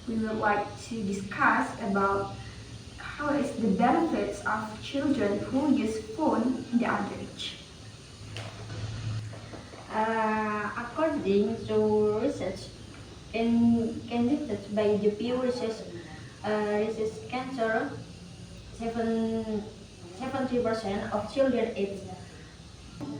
we would like to discuss about how is the benefits of children who use phone in the underage. According to research conducted by the Pew Research Cancer, 70% of children aged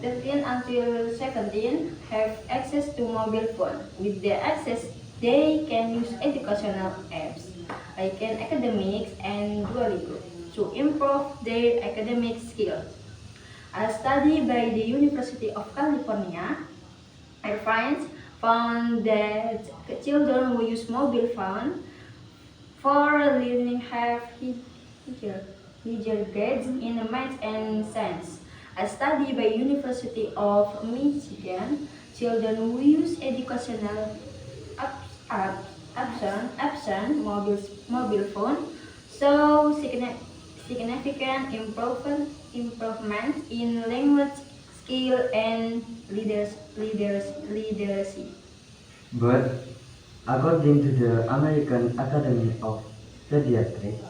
13 until 17 have access to mobile phone. With their access, they can use educational apps like academics and Duolingo to improve their academic skills. A study by the University of California, Irvine, found that children who use mobile phone for learning have higher grades in math and science. A study by University of Michigan, children who use educational mobile phone show significant improvement in language skill and literacy. But according to the American Academy of Pediatrics,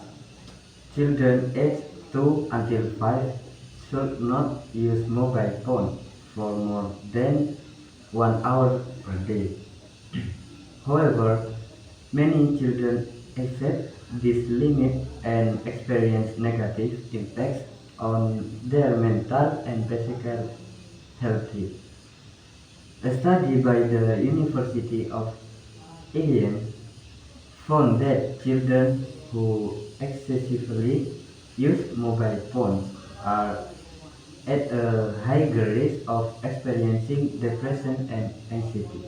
children aged 2 until 5 should not use mobile phone for more than 1 hour per day. However, many children exceed this limit and experience negative impacts on their mental and physical health. A study by the University of Illinois found that children who excessively use mobile phones are at a higher risk of experiencing depression and anxiety.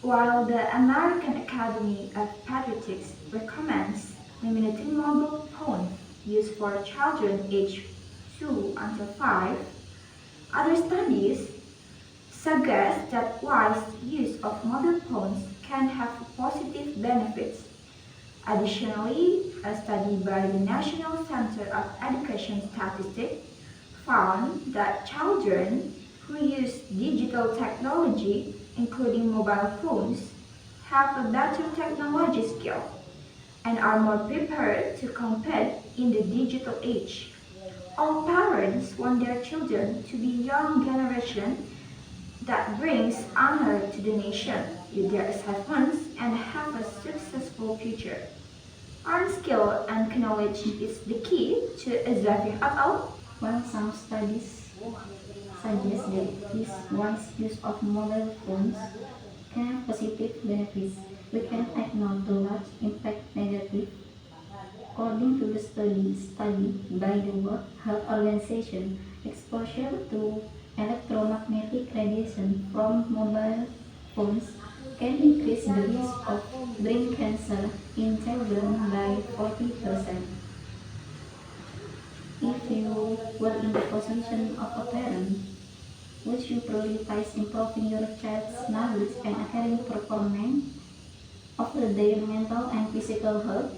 While the American Academy of Pediatrics recommends limiting mobile phone use for children aged 2 until 5, other studies suggest that wise use of mobile phones can have positive benefits. Additionally, a study by the National Center of Education Statistics found that children who use digital technology, including mobile phones, have a better technology skill and are more prepared to compete in the digital age. All parents want their children to be young generation that brings honor to the nation with their achievements and have a successful future. Learn skill and knowledge is the key to achieving at all. While some studies suggest that this wise use of mobile phones can have positive benefits, we can ignore the large impact negative. According to the study by the World Health Organization, exposure to electromagnetic radiation from mobile phones can increase the risk of brain cancer in children by 40%. If you were in the position of a parent, would you prioritize improving your child's knowledge and academic performance over their mental and physical health?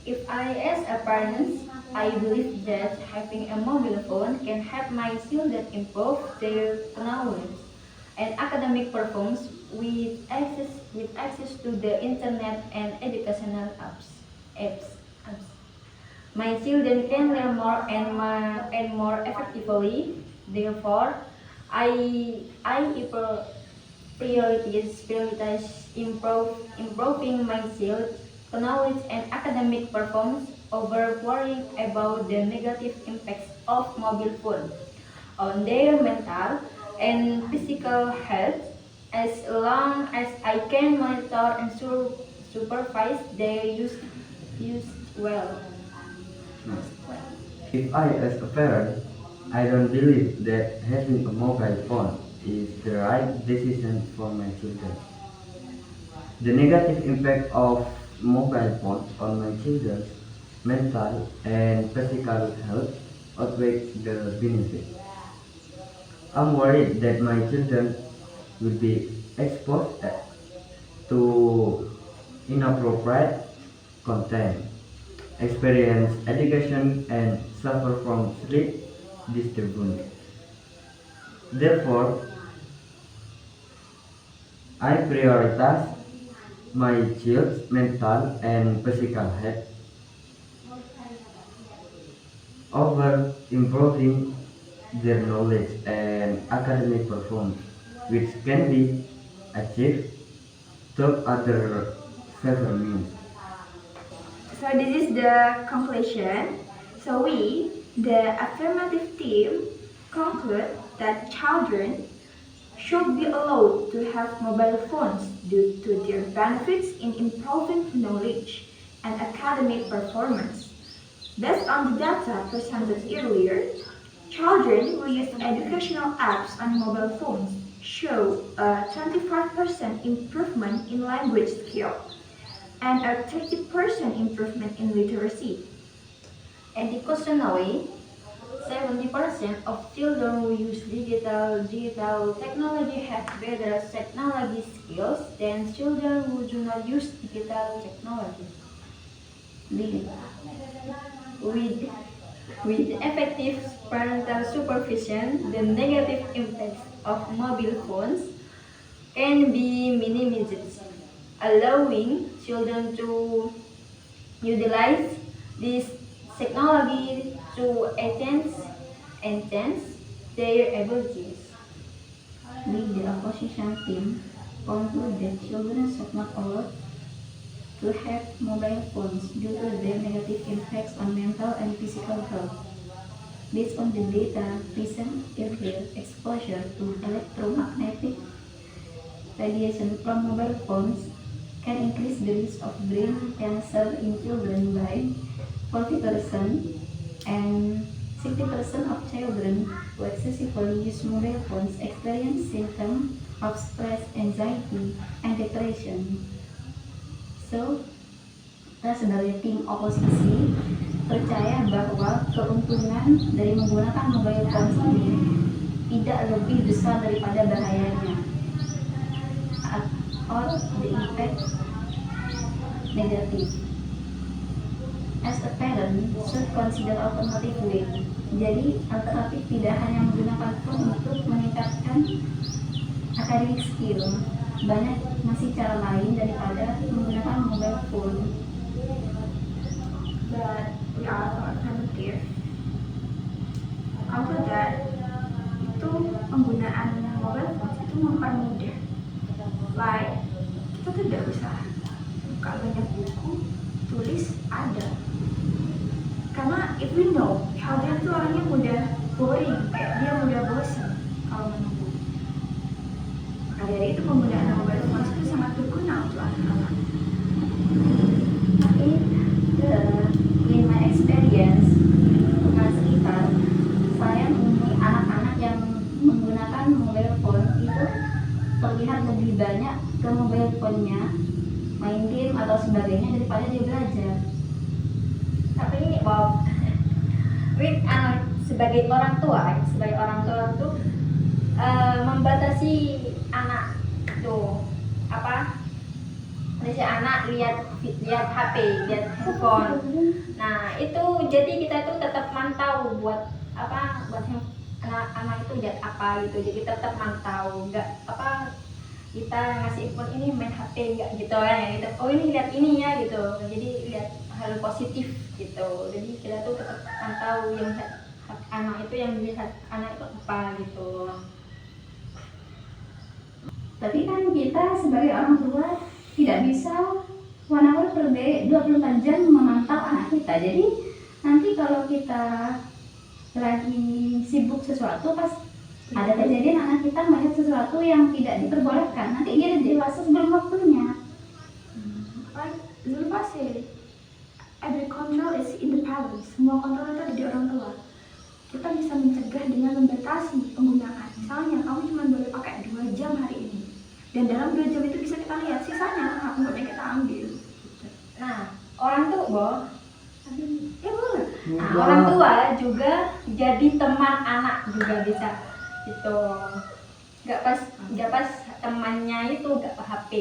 If I, as a parent, I believe that having a mobile phone can help my children improve their knowledge and academic performance with access to the internet and educational apps. My children can learn more and more effectively. Therefore, I prioritize improving my skills, knowledge, and academic performance over worrying about the negative impacts of mobile phone on their mental and physical health. As long as I can monitor and supervise their use well. If I, as a parent, I don't believe that having a mobile phone is the right decision for my children. The negative impact of mobile phones on my children's mental and physical health outweigh the benefit. I'm worried that my children will be exposed to inappropriate content, experience education, and suffer from sleep disturbance. Therefore, I prioritize my child's mental and physical health over improving their knowledge and academic performance, which can be achieved through other favor means. So this is the conclusion. So we, the affirmative team, conclude that children should be allowed to have mobile phones due to their benefits in improving knowledge and academic performance. Based on the data presented earlier, children who use educational apps on mobile phones show a 25% improvement in language skill and a 30% improvement in literacy. Educationally, 70% of children who use digital technology have better technology skills than children who do not use digital technology. With, with effective parental supervision, the negative impacts of mobile phones can be minimized, allowing children to utilize this technology to enhance their abilities. We, the opposition team, conclude that children should not allowed to have mobile phones due to their negative impacts on mental and physical health. Based on the data present earlier, exposure to electromagnetic radiation from mobile phones can increase the risk of brain cancer in children by 40%, and 60% of children who excessively use mobile phones experience symptoms of stress, anxiety, and depression. So, kita sebagai tim oposisi percaya bahwa keuntungan dari menggunakan mobile phones ini tidak lebih besar daripada bahayanya, or the impact negative. As a parent should consider alternative way. Jadi alternatif tidak hanya menggunakan phone untuk meningkatkan academic skill. Banyak masih cara lain daripada menggunakan mobile phone. But we are alternative. Conclude that itu penggunaan mobile phone itu mempermudah. Like kita tidak bisa buka banyak buku, tulis ada. Karena if we know children itu orangnya mudah boring, kayak dia mudah bosan kalau menunggu. Maka dari itu penggunaan mobile phone itu sangat berguna untuk anak-anak. Tapi in my experience dengan sekitar, saya menemui anak-anak yang menggunakan mobile phone itu terlihat lebih banyak ke mobile phone-nya main game atau sebagainya daripada dia belajar. Tapi ini Bob, sebagai orang tua tuh membatasi anak tuh si anak lihat HP, lihat handphone. Nah itu jadi kita tuh tetap mantau buat anak itu lihat apa gitu. Jadi tetap mantau, nggak kita ngasih info ini main HP nggak gitu ya gitu. Oh ini lihat ini ya gitu. Jadi lihat hal positif gitu. Jadi kita tuh tetap mantau yang anak itu yang dilihat anak itu apa gitu. Tapi kan kita sebagai orang tua tidak bisa 1 hour per day 24 jam memantau anak kita. Jadi nanti kalau kita lagi sibuk sesuatu, pas ada kejadian anak kita melihat sesuatu yang tidak diperbolehkan, nanti dia dewasa sebelum waktunya. Dulu pasti every control is in the parents. Semua kontrol itu ada di orang tua. Kita bisa mencegah dengan membatasi penggunaan. Misalnya kamu cuma boleh pakai 2 jam hari ini, dan dalam 2 jam itu bisa kita lihat sisanya haknya kita ambil. Nah orang tua boleh. Nah, orang tua juga jadi teman anak juga bisa gitu. Nggak pas temannya itu nggak HP,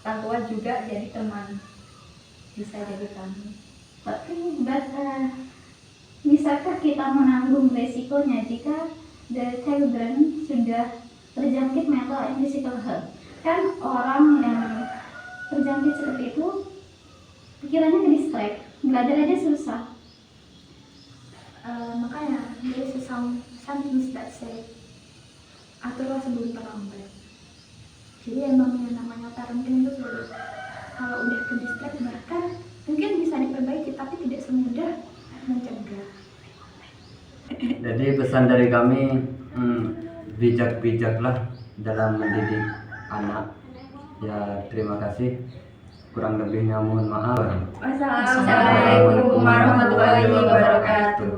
orang tua juga jadi teman, bisa jadi teman. Tapi bisakah kita menanggung resikonya jika the children sudah terjangkit mental and physical health? Kan orang yang terjangkit seperti itu, pikirannya ke distract, belajar aja susah. Makanya there is some things that say aturlah sebelum terlambat. Jadi emang yang namanya parenting itu sulit. Kalau udah ke distract bahkan mungkin bisa diperbaiki tapi tidak semudah mencegah. Jadi pesan dari kami, bijak-bijaklah dalam mendidik anak. Ya, terima kasih. Kurang lebihnya mohon maaf. Wassalamualaikum warahmatullahi wabarakatuh.